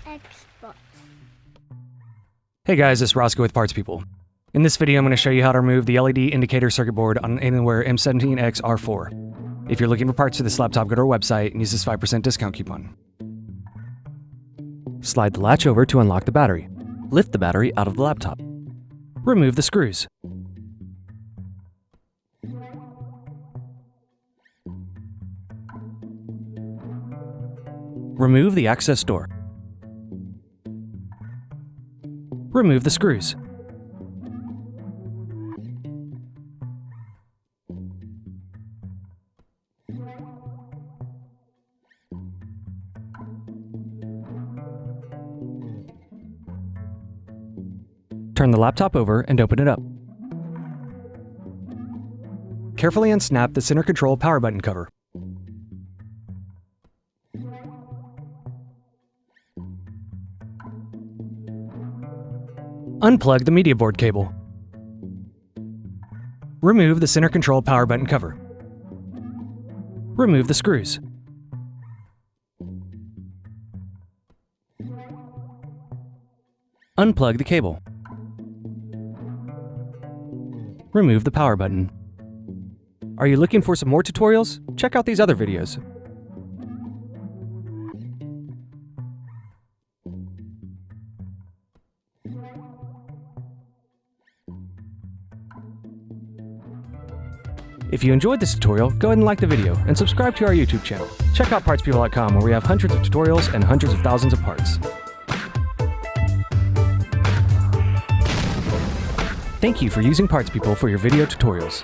Xbox. Hey guys, it's Roscoe with Parts People. In this video, I'm going to show you how to remove the LED indicator circuit board on an AlienWare M17xR4. If you're looking for parts for this laptop, go to our website and use this 5% discount coupon. Slide the latch over to unlock the battery. Lift the battery out of the laptop. Remove the screws. Remove the access door. Remove the screws. Turn the laptop over and open it up. Carefully unsnap the center control power button cover. Unplug the media board cable. Remove the center control power button cover. Remove the screws. Unplug the cable. Remove the power button. Are you looking for some more tutorials? Check out these other videos. If you enjoyed this tutorial, go ahead and like the video and subscribe to our YouTube channel. Check out partspeople.com where we have hundreds of tutorials and hundreds of thousands of parts. Thank you for using Parts People for your video tutorials.